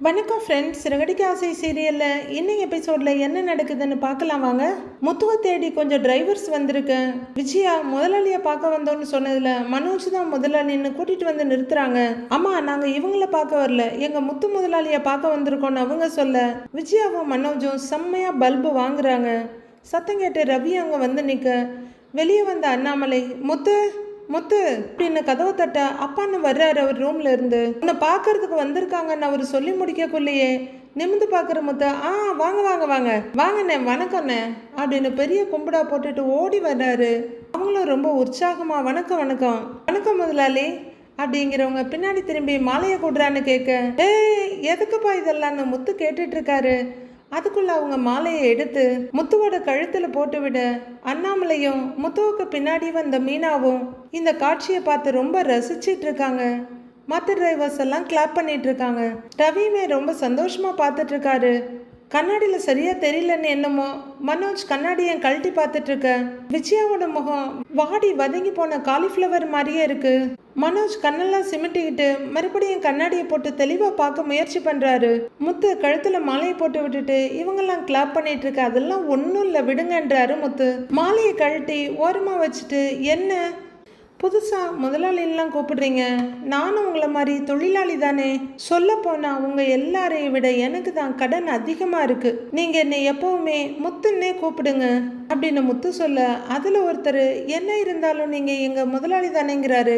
வணக்கம் ஃப்ரெண்ட்ஸ். சிறகடிக்க ஆசை சீரியலில் இன்னைக்கு எபிசோடில் என்ன நடக்குதுன்னு பார்க்கலாம் வாங்க. முத்துவை தேடி கொஞ்சம் டிரைவர்ஸ் வந்திருக்கேன். விஜயா முதலாளியை பார்க்க வந்தோன்னு சொன்னதில் மனோஜ் தான் முதலாளின்னு கூட்டிகிட்டு வந்து நிறுத்துறாங்க. அம்மா, நாங்கள் இவங்கள பார்க்க வரல, எங்கள் முத்து முதலாளியை பார்க்க வந்திருக்கோன்னு அவங்க சொல்ல விஜயாவும் மனோஜும் செம்மையாக பல்பு வாங்குறாங்க. சத்தம் கேட்டு ரவி அங்கே வந்து நிற்க வெளியே வந்த அண்ணாமலை முத்து முத்து அப்படின்னு கதவை தட்ட அப்பான்னு வர்றாரு அவர் ரூம்ல இருந்து. உன்னை பார்க்கறதுக்கு வந்திருக்காங்கன்னு அவர் சொல்லி முடிக்கக்குள்ளேயே நிமிந்து பார்க்குற முத்த வாங்க வாங்க வாங்க வாங்கண்ணே, வணக்கண்ணே அப்படின்னு பெரிய கும்பிடா போட்டுட்டு ஓடி வர்றாரு. அவங்களும் ரொம்ப உற்சாகமா வணக்கம் வணக்கம் வணக்கம் முதலாளி அப்படிங்கிறவங்க பின்னாடி திரும்பி மாலையை கொடுறான்னு கேட்க எதுக்குப்பா இதெல்லாம்னு முத்து கேட்டுட்டு இருக்காரு. அதுக்குள்ள அவங்க மாலையை எடுத்து முத்துவோட கழுத்துல போட்டு விட அண்ணாமலையும் முத்துவுக்கு பின்னாடி வந்த மீனாவும் இந்த காட்சியை பார்த்து ரொம்ப ரசிச்சிட்டு இருக்காங்க. மற்ற டிரைவர்ஸ் எல்லாம் கிளாப் பண்ணிட்டு இருக்காங்க. ரவியுமே ரொம்ப சந்தோஷமா பார்த்துட்டு இருக்காரு. கண்ணாடியில் சரியா தெரியலன்னு என்னமோ மனோஜ் கண்ணாடியை கழட்டி பார்த்துட்டு இருக்க விஜயாவோட முகம் வாடி வதங்கி போன காலிஃப்ளவர் மாதிரியே இருக்கு. மனோஜ் கண்ணெல்லாம் சிமிட்டிக்கிட்டு மறுபடியும் கண்ணாடியை போட்டு தெளிவாக பார்க்க முயற்சி பண்ணுறாரு. முத்து கழுத்தில் மாலையை போட்டு விட்டுட்டு இவங்கெல்லாம் கிளாப் பண்ணிட்டு இருக்க அதெல்லாம் ஒன்றும் இல்லை விடுங்கன்றாரு முத்து. மாலையை கழட்டி ஓரமாக வச்சுட்டு என்ன புதுசாக முதலாளிலாம் கூப்பிடுறீங்க, நானும் உங்களை மாதிரி தொழிலாளி தானே. சொல்ல போனால் உங்கள் எல்லாரையும் விட எனக்கு தான் கடன் அதிகமாக இருக்குது. நீங்கள் என்னை எப்போவுமே முத்துன்னே கூப்பிடுங்க அப்படின்னு முத்து சொல்ல அதில் ஒருத்தர் என்ன இருந்தாலும் நீங்கள் எங்கள் முதலாளி தானேங்கிறாரு.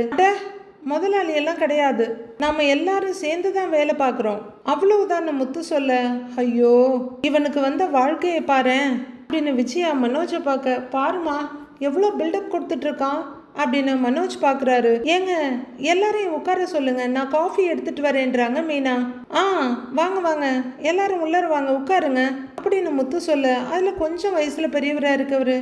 முதலாளி எல்லாம் கிடையாது, நாம எல்லாரும் சேர்ந்து தான் வேலை பார்க்குறோம், அவ்வளவுதான் முத்து சொல்ல ஐயோ இவனுக்கு வந்த வாழ்க்கையை பாரு அப்படின்னு விஜயா மனோஜை பார்க்க பாருமா எவ்வளோ பில்டப் கொடுத்துட்டு இருக்கான் அப்படின்னு மனோஜ் பார்க்குறாரு. ஏங்க எல்லாரையும் உட்கார சொல்லுங்க, நான் காஃபி எடுத்துட்டு வரேன்றாங்க மீனா. வாங்க வாங்க எல்லாரும் உள்ளார வாங்க உட்காருங்க அப்படின்னு முத்து சொல்ல அதில் கொஞ்சம் வயசில் பெரியவராக இருக்கவர்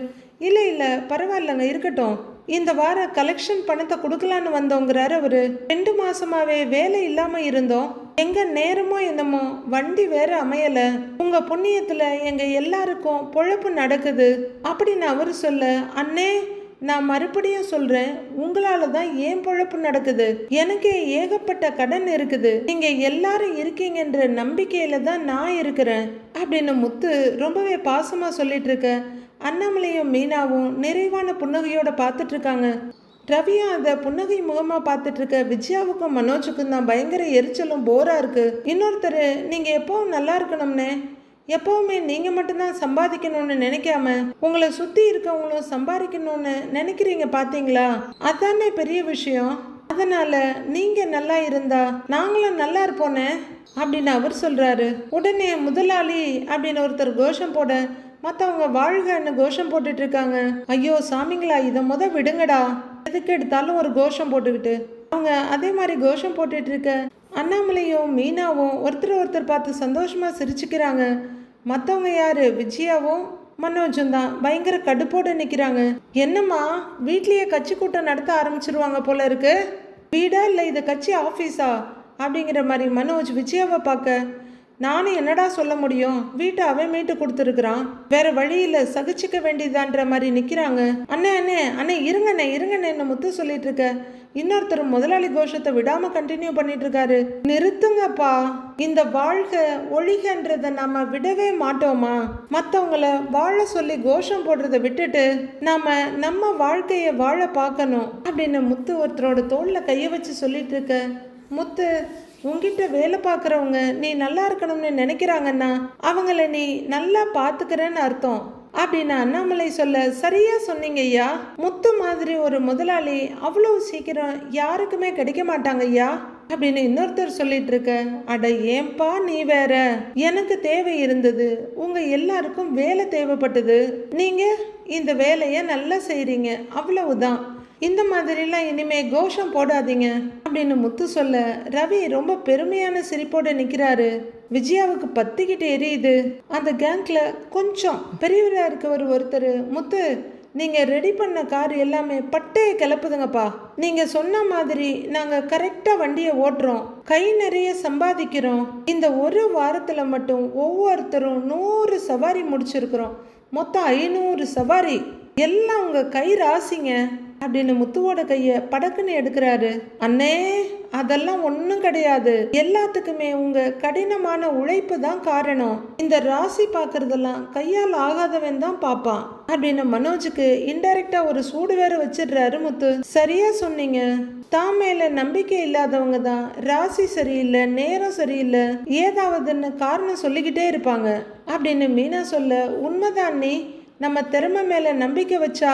இல்லை இல்லை பரவாயில்லைங்க இருக்கட்டும், இந்த வார கலெக்ஷன் பணத்தை கொடுக்கலான்னு வந்தோங்கிறாரு அவரு. 2 மாசமாவே வேலை இல்லாம இருந்தோம், எங்க நேரமோ என்னமோ வண்டி வேற அமையல, உங்க புண்ணியத்துல எங்க எல்லாருக்கும் பொழப்பு நடக்குது அப்படின்னு அவரு சொல்ல அண்ணே நான் மறுபடியும் சொல்றேன், உங்களால தான் ஏன் பொழப்பு நடக்குது, எனக்கே ஏகப்பட்ட கடன் இருக்குது, நீங்க எல்லாரும் இருக்கீங்கன்ற நம்பிக்கையில தான் நான் இருக்கிறேன் அப்படின்னு முத்து ரொம்பவே பாசமா சொல்லிட்டு இருக்க அண்ணாமலையும் மீனாவும் நிறைவான புன்னகையோட பார்த்துட்டு இருக்காங்க. ரவியும் அதை புன்னகை முகமா பார்த்துட்டு இருக்க விஜயாவுக்கும் மனோஜுக்கும் தான் பயங்கர எரிச்சலும் போரா இருக்கு. இன்னொருத்தர் நீங்க எப்பவும் நல்லா இருக்கணும்னே, எப்பவுமே நீங்க மட்டும்தான் சம்பாதிக்கணும்னு நினைக்காம உங்களை சுத்தி இருக்கவங்களும் சம்பாதிக்கணும்னு நினைக்கிறீங்க பாத்தீங்களா, அதானே பெரிய விஷயம். அதனால நீங்க நல்லா இருந்தா நாங்களும் நல்லா இருப்போனே அப்படின்னு அவர் சொல்றாரு. உடனே முதலாளி அப்படின்னு ஒருத்தர் கோஷம் போட மற்றவங்க வாழ்கன்னு கோஷம் போட்டுட்டு இருக்காங்க. ஐயோ சாமிங்களா இதை விடுங்கடா, எதுக்கு எடுத்தாலும் ஒரு கோஷம் போட்டுக்கிட்டு அவங்க அதே மாதிரி கோஷம் போட்டுட்டு இருக்க அண்ணாமலையும் மீனாவும் ஒருத்தர் பார்த்து சந்தோஷமா சிரிச்சுக்கிறாங்க. மற்றவங்க யாரு விஜயாவும் மனோஜும் தான் பயங்கர கடுப்போடு நிற்கிறாங்க. என்னம்மா வீட்லேயே கட்சி கூட்டம் நடத்த ஆரம்பிச்சிருவாங்க போல இருக்கு, வீடா இல்லை இது கட்சி ஆஃபீஸா அப்படிங்கிற மாதிரி மனோஜ் விஜயாவை பார்க்க நானும் என்னடா சொல்ல முடியும், வீட்டை அவன் மீட்டு கொடுத்துருக்குறான், வேற வழியில சகிச்சுக்க வேண்டியதான்ற மாதிரி நிக்கிறாங்க. அண்ணே அண்ணே அண்ணே இருங்கண்ணேன்னு முத்து சொல்லிட்டு இருக்க இன்னொருத்தர் முதலாளி கோஷத்தை விடாம கண்டினியூ பண்ணிட்டு இருக்காரு. நிறுத்துங்கப்பா, இந்த வாழ்க ஒழிகன்றத நாம விடவே மாட்டோமா, மற்றவங்களை வாழ சொல்லி கோஷம் போடுறத விட்டுட்டு நாம நம்ம வாழ்க்கைய வாழ பார்க்கணும் அப்படின்னு முத்து ஒருத்தரோட தோல்ல கைய வச்சு சொல்லிட்டு இருக்க முத்து உங்ககிட்ட வேலை பார்க்குறவங்க நீ நல்லா இருக்கணும்னு நினைக்கிறாங்கன்னா அவங்கள நீ நல்லா பார்த்துக்கிறேன்னு அர்த்தம் அப்படின்னு அண்ணாமலை சொல்ல சரியா சொன்னீங்க ஐயா, முத்து மாதிரி ஒரு முதலாளி அவ்வளோ சீக்கிரம் யாருக்குமே கிடைக்க மாட்டாங்க ஐயா அப்படின்னு இன்னொருத்தர் சொல்லிட்டு இருக்க அட ஏன்பா நீ வேற, எனக்கு தேவை இருந்தது, உங்க எல்லாருக்கும் வேலை தேவைப்பட்டது, நீங்க இந்த வேலையை நல்லா செய்றீங்க அவ்வளவுதான், இந்த மாதிரிலாம் இனிமே கோஷம் போடாதீங்க அப்படின்னு முத்து சொல்ல ரவி ரொம்ப பெருமையான சிரிப்போட நிற்கிறாரு. விஜயாவுக்கு பத்திக்கிட்டு எரியுது. அந்த கேங்க்ல கொஞ்சம் பெரியவராக இருக்கவர் ஒருத்தர் முத்து நீங்க ரெடி பண்ண கார் எல்லாமே பட்டையை கிளப்புதுங்கப்பா, நீங்க சொன்ன மாதிரி நாங்க கரெக்டா வண்டியை ஓட்டுறோம், கை நிறைய சம்பாதிக்கிறோம், இந்த ஒரு வாரத்துல மட்டும் ஒவ்வொருத்தரும் 100 சவாரி முடிச்சிருக்கிறோம், மொத்தம் 500 சவாரி, எல்லாம் உங்க கை ராசிங்க அப்படின்னு முத்துவோட கைய படக்குன்னு எடுக்கிறாரு. அண்ணே, அதெல்லாம் ஒன்றும் கிடையாது, எல்லாத்துக்குமே உங்க கடினமான உழைப்பு தான் காரணம். இந்த ராசி பார்க்கறதெல்லாம் கையால் ஆகாதவன் தான் பார்ப்பான் அப்படின்னு மனோஜுக்கு இன்டைரக்டா ஒரு சூடு வேற வச்சிடுறாரு முத்து. சரியா சொன்னீங்க, தான் மேல நம்பிக்கை இல்லாதவங்க தான் ராசி சரியில்லை, நேரம் சரியில்லை, ஏதாவதுன்னு காரணம் சொல்லிக்கிட்டே இருப்பாங்க அப்படின்னு மீனா சொல்ல, உண்மைதான் நீ, நம்ம திறமை மேல நம்பிக்கை வச்சா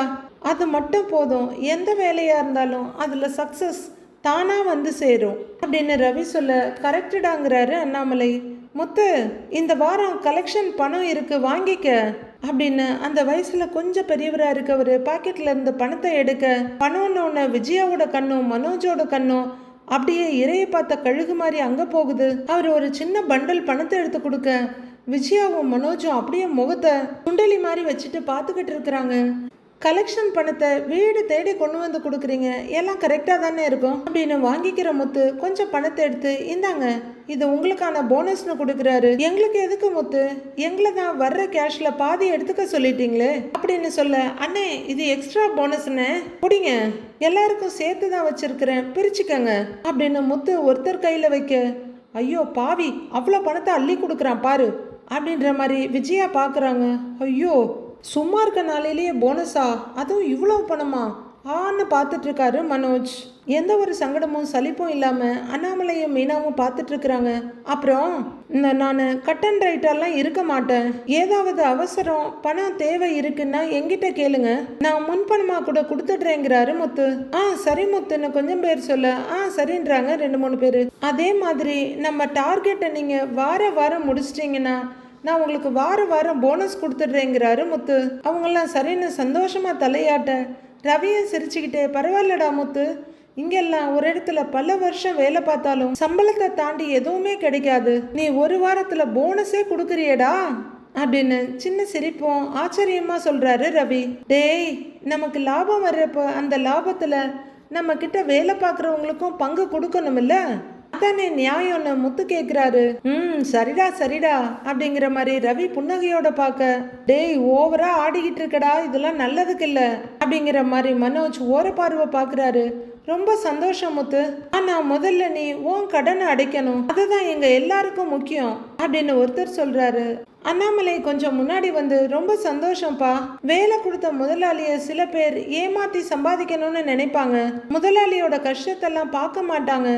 அது மட்டும் போதும், எந்த வேலையா இருந்தாலும் அதுல சக்சஸ் தானா வந்து சேரும் அப்படின்னு ரவி சொல்ல, கரெக்டடாங்கிறாரு அண்ணாமலை. முத்து, இந்த வாரம் கலெக்ஷன் பணம் இருக்கு, வாங்கிக்க அப்படின்னு அந்த வயசுல கொஞ்சம் பெரியவரா இருக்கவரு பாக்கெட்ல இருந்து பணத்தை எடுக்க, பணம்னு விஜயாவோட கண்ணும் மனோஜோட கண்ணும் அப்படியே இறைய பார்த்த கழுகு மாதிரி அங்க போகுது. அவர் ஒரு சின்ன பண்டல் பணத்தை எடுத்து கொடுக்க, விஜயாவும் மனோஜும் அப்படியே முகத்தை சுண்டலி மாதிரி வச்சுட்டு பார்த்துக்கிட்டு இருக்கிறாங்க. கலெக்ஷன் பணத்தை வீடு தேடி கொண்டு வந்து கொடுக்குறீங்க, எல்லாம் கரெக்டாக தானே இருக்கும் அப்படின்னு வாங்கிக்கிற முத்து கொஞ்சம் பணத்தை எடுத்து, இந்தாங்க, இது உங்களுக்கான போனஸ்னு கொடுக்குறாரு. எங்களுக்கு எதுக்கு முத்து, எங்களை தான் வர்ற கேஷ்ல பாதி எடுத்துக்க சொல்லிட்டீங்களே அப்படின்னு சொல்ல, அண்ணே இது எக்ஸ்ட்ரா போனஸ்ன்னு பிடிங்க, எல்லாருக்கும் சேர்த்து தான் வச்சிருக்கிறேன், பிரிச்சுக்கங்க அப்படின்னு முத்து ஒருத்தர் கையில் வைக்க, ஐயோ பாவி, அவ்வளோ பணத்தை அள்ளி கொடுக்குறான் பாரு அப்படின்ற மாதிரி விஜயா பார்க்குறாங்க. ஐயோ, சும்மா இருக்க நாளையிலேயே போனஸா, அதுவும் இவ்வளோ பணமா ஆன்னு பார்த்துட்டு இருக்காரு மனோஜ். எந்த ஒரு சங்கடமும் சலிப்பும் இல்லாம அண்ணாமலையும் மீனாவும் பார்த்துட்டு இருக்கிறாங்க. அப்புறம் நான் கட் அண்ட் ரைட்டாலாம் இருக்க மாட்டேன், ஏதாவது அவசரம் பணம் தேவை இருக்குன்னா என்கிட்ட கேளுங்க, நான் முன்பணமா கூட கொடுத்துட்றேங்கிறாரு முத்து. சரி முத்துன்னு கொஞ்சம் பேர் சொல்ல, சரின்றாங்க 2-3 பேர். அதே மாதிரி நம்ம டார்கெட்டை நீங்க வாரம் முடிச்சிட்டிங்கன்னா நான் உங்களுக்கு வாரம் போனஸ் கொடுத்துட்றேங்கிறாரு முத்து. அவங்கெல்லாம் சரின்னு சந்தோஷமா தலையாட்ட, ரவியும் சிரிச்சுக்கிட்டே, பரவாயில்லடா முத்து, இங்கெல்லாம் ஒரு இடத்துல பல வருஷம் வேலை பார்த்தாலும் சம்பளத்தை தாண்டி எதுவுமே கிடைக்காது, நீ ஒரு வாரத்துல போனஸே கொடுக்குறியடா அப்படின்னு சின்ன சிரிப்பும் ஆச்சரியமா சொல்றாரு ரவி. டேய், நமக்கு லாபம் வர்றப்ப அந்த லாபத்துல நம்ம கிட்ட வேலை பார்க்குறவங்களுக்கும் பங்கு கொடுக்கணும்ல, அதானே நியாயம்னு முத்து கேட்குறாரு. சரிடா அப்படிங்கிற மாதிரி ரவி புன்னகையோட பார்க்க, டேய் ஓவரா ஆடிக்கிட்டு இருக்கடா, இதெல்லாம் நல்லதுக்கு இல்லை அப்படிங்கிற மாதிரி மனோஜ் ஓர பார்வை பார்க்குறாரு. ரொம்ப சந்தோஷம் முத்து, ஆனா முதல்ல நீ உன் கடனை அடைக்கணும், அதுதான் எங்க எல்லாருக்கும் முக்கியம் அப்படின்னு ஒருத்தர் சொல்றாரு. அண்ணாமலை கொஞ்சம் முன்னாடி வந்து, ரொம்ப சந்தோஷம்ப்பா, வேலை கொடுத்த முதலாளிய சில பேர் ஏமாத்தி சம்பாதிக்கணும்னு நினைப்பாங்க, முதலாளியோட கஷ்டத்தெல்லாம் பார்க்க மாட்டாங்க,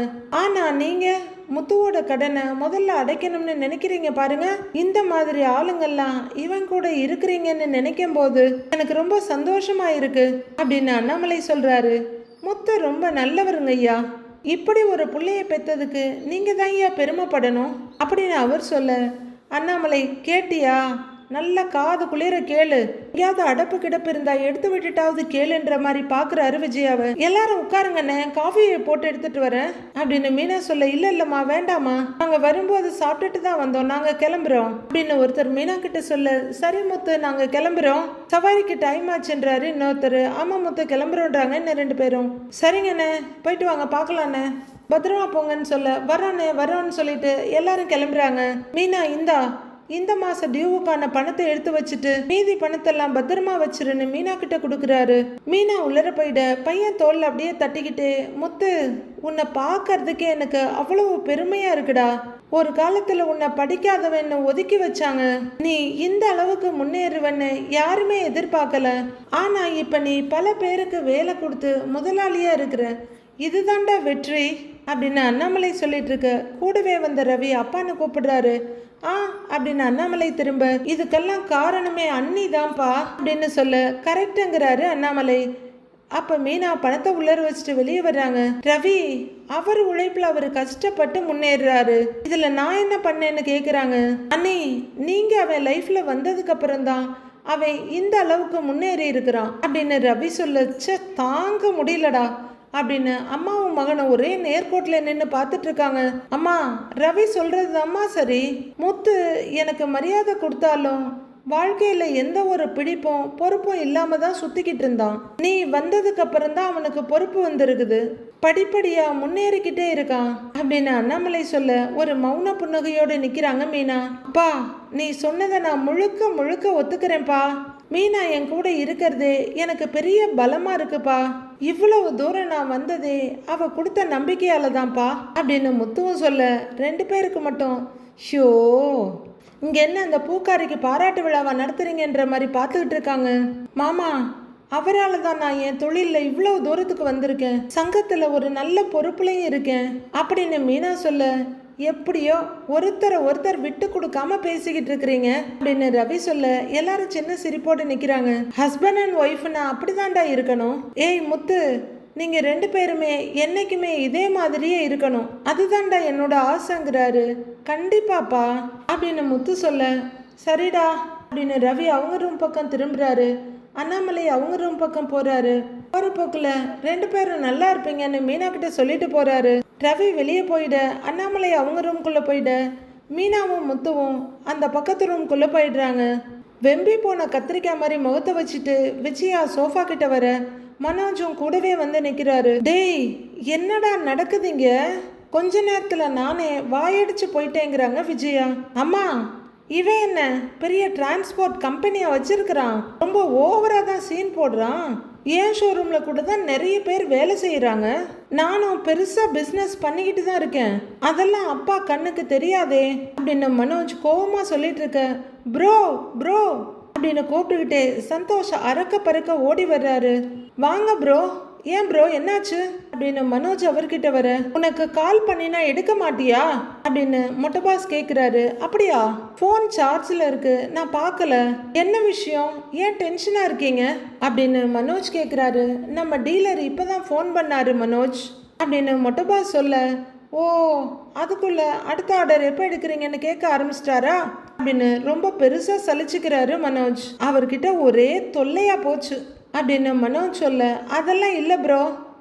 ஆனா நீங்க முத்துவோட கடனை முதல்ல அடைக்கணும்னு நினைக்கிறீங்க பாருங்க, இந்த மாதிரி ஆளுங்கள்லாம் இவன் கூட இருக்கிறீங்கன்னு நினைக்கும் போது எனக்கு ரொம்ப சந்தோஷமா இருக்கு அப்படின்னு அண்ணாமலை சொல்றாரு. முத்து ரொம்ப நல்லவருங்க ஐயா, இப்படி ஒரு பிள்ளைய பெற்றதுக்கு நீங்க தான் ஐயா பெருமைப்படணும் அப்படின்னு அவர் சொல்ல, அண்ணாமலை கேட்டியா, நல்லா காது குளிர கேளு, எங்கேயாவது அடப்பு கிடப்பு இருந்தா எடுத்து விட்டுட்டாவது கேளுன்ற மாதிரி பாக்குறாரு விஜயாவை. எல்லாரும் உட்காருங்கண்ணே, காஃபியை போட்டு எடுத்துட்டு வரேன் அப்படின்னு மீனா சொல்ல, இல்லம்மா வேண்டாமா, நாங்க வரும்போது சாப்பிட்டுட்டு தான் வந்தோம், நாங்க கிளம்புறோம் அப்படின்னு ஒருத்தர் மீனா கிட்ட சொல்ல, சரி முத்து நாங்க கிளம்புறோம், சவாரிக்கு டைம் ஆச்சுன்றாரு இன்னொருத்தர். ஆமா முத்து கிளம்புறோன்றாங்க இன்னும் 2 பேரும். சரிங்கண்ணே, போயிட்டு வாங்க, பார்க்கலாண்ணே, பத்திரமா போங்கன்னு சொல்ல, வரோன்னு சொல்லிட்டு எல்லாரும் கிளம்புறாங்க. மீனா, இந்த மாச டியூவுக்கான பணத்தை எடுத்து வச்சுட்டு மீதி பணத்தெல்லாம் பத்திரமா வச்சிருன்னு மீனா கிட்ட கொடுக்குறாரு. மீனா உள்ளர போயிட பையன் தோல்ல அப்படியே தட்டிக்கிட்டு, முத்து உன்னை பார்க்கறதுக்கே எனக்கு அவ்வளவு பெருமையா இருக்குடா, ஒரு காலத்துல உன்னை படிக்காதவன்னு ஒதுக்கி வச்சாங்க, நீ இந்த அளவுக்கு முன்னேறுவன்னு யாருமே எதிர்பார்க்கல, ஆனா இப்ப நீ பல பேருக்கு வேலை கொடுத்து முதலாளியா இருக்கிற, இதுதான்டா வெற்றி அப்படின்னு அண்ணாமலை சொல்லிட்டு இருக்க. கூடவே வந்த ரவி அப்பான்னு கூப்பிடுறாரு. அப்படின்னு அண்ணாமலை திரும்ப, இதுக்கெல்லாம் காரணமே அண்ணி தான்ப்பா அப்படின்னு சொல்ல, கரெக்டுங்கிறாரு அண்ணாமலை. அப்ப மீனா பணத்தை உள்ளர வச்சுட்டு வெளியே வர்றாங்க. ரவி அவர் உழைப்புல அவர் கஷ்டப்பட்டு முன்னேறாரு, இதுல நான் என்ன பண்ணேன்னு கேக்குறாங்க. அண்ணி, நீங்க அவன் லைஃப்ல வந்ததுக்கு அப்புறம் தான் அவன் இந்த அளவுக்கு முன்னேறி இருக்கிறான் அப்படின்னு ரவி சொல்ல, தாங்க முடியலடா அப்படின்னு அம்மாவும் மகனும் ஒரே நேர்கோட்டில் நின்று பார்த்துட்டு இருக்காங்க. அம்மா, ரவி சொல்றது அம்மா சரி, முத்து எனக்கு மரியாதை கொடுத்தாலும் வாழ்க்கையில எந்த ஒரு பிடிப்பும் பொறுப்பும் இல்லாம தான் சுத்திக்கிட்டு இருந்தான், நீ வந்ததுக்கு அப்புறம் தான் அவனுக்கு பொறுப்பு வந்திருக்குது, படிப்படியா முன்னேறிக்கிட்டே இருக்கான் அப்படின்னு அண்ணாமலை சொல்ல, ஒரு மௌன புன்னகையோடு நிக்கிறாங்க மீனா. அப்பா, நீ சொன்னதை நான் முழுக்க ஒத்துக்கிறேன்ப்பா, மீனா என் கூட இருக்கிறதே எனக்கு பெரிய பலமா இருக்குப்பா, இவ்வளவு தூரம் நான் வந்ததே அவ கொடுத்த நம்பிக்கையால தான்ப்பா அப்படின்னு முத்துவும் சொல்ல 2 பேருக்கு மட்டும் ஷோ இங்க என்ன அந்த பூக்காரிக்கு பாராட்டு விழாவை நடத்துறீங்கன்ற மாதிரி பார்த்துக்கிட்டு இருக்காங்க. மாமா, அவரால் தான் நான் என் தொழிலில் இவ்வளவு தூரத்துக்கு வந்திருக்கேன், சங்கத்தில் ஒரு நல்ல பொறுப்புலையும் இருக்கேன் அப்படின்னு மீனா சொல்ல, எப்படியோ ஒருத்தர் விட்டு கொடுக்காம பேசிக்கிட்டு இருக்கிறீங்க அப்படின்னு ரவி சொல்ல, எல்லாரும் சின்ன சிரிப்போடு நிற்கிறாங்க. ஹஸ்பண்ட் அண்ட் ஒய்ஃப்னா அப்படிதான்டா இருக்கணும். ஏய் முத்து, நீங்கள் 2 பேருமே என்னைக்குமே இதே மாதிரியே இருக்கணும், அதுதான்டா என்னோட ஆசைங்கிறாரு. கண்டிப்பாப்பா அப்படின்னு முத்து சொல்ல, சரிடா அப்படின்னு ரவி அவங்க ரூம் பக்கம் திரும்புறாரு. அண்ணாமலை அவங்க ரூம் பக்கம் போறாரு. போற போக்குல 2 பேரும் நல்லா இருப்பீங்கன்னு மீனா கிட்ட சொல்லிட்டு போறாரு. ரவி வெளியே போயிட, அண்ணாமலை அவங்க ரூம்குள்ள போயிட, மீனாவும் முத்துவும் அந்த பக்கத்து ரூம்குள்ள போயிடுறாங்க. வெம்பி போன கத்திரிக்காய் மாதிரி முகத்தை வச்சுட்டு விஜயா சோஃபா கிட்ட வர, மனோஜும் கூடவே வந்து நிற்கிறாரு. டேய், என்னடா நடக்குதுங்க? கொஞ்ச நேரத்துல நானே வாயடிச்சு போயிட்டேங்கிறாங்க விஜயா. அம்மா, இவன் என்ன பெரிய டிரான்ஸ்போர்ட் கம்பெனியை வச்சிருக்கிறான், ரொம்ப ஓவரா தான் சீன் போடுறான். ஏன் ஷோரூம்ல கூட தான் நிறைய பேர் வேலை செய்யறாங்க, நானும் பெருசா பிசினஸ் பண்ணிக்கிட்டு தான் இருக்கேன், அதெல்லாம் அப்பா கண்ணுக்கு தெரியாதே அப்படின்னு மனோஜ் கோவமா சொல்லிட்டு இருக்க. ப்ரோ ப்ரோ அப்படின்னு கூப்பிட்டுக்கிட்டே சந்தோஷ் அறக்க பறக்க ஓடி வர்றாரு. வாங்க ப்ரோ. ஏன் ப்ரோ, என்னாச்சு அப்படின்னு மனோஜ் அவர்கிட்ட வர, உனக்கு கால் பண்ணினா எடுக்க மாட்டியா அப்படின்னு மொட்டை பாஸ் கேட்குறாரு. அப்படியா, ஃபோன் சார்ஜில் இருக்கு, நான் பார்க்கல. என்ன விஷயம், ஏன் டென்ஷனாக இருக்கீங்க அப்படின்னு மனோஜ் கேட்குறாரு. நம்ம டீலர் இப்போதான் ஃபோன் பண்ணாரு மனோஜ் அப்படின்னு மொட்டை பாஸ் சொல்ல, ஓ அதுக்குள்ள அடுத்த ஆர்டர் எப்போ எடுக்கிறீங்கன்னு கேட்க ஆரம்பிச்சிட்டாரா அப்படின்னு ரொம்ப பெருசாக சலிச்சுக்கிறாரு மனோஜ். அவர்கிட்ட ஒரே தொல்லையா போச்சு அப்படின்னு மனோஜ் சொல்ல, அதெல்லாம் இல்லை ப்ரோ,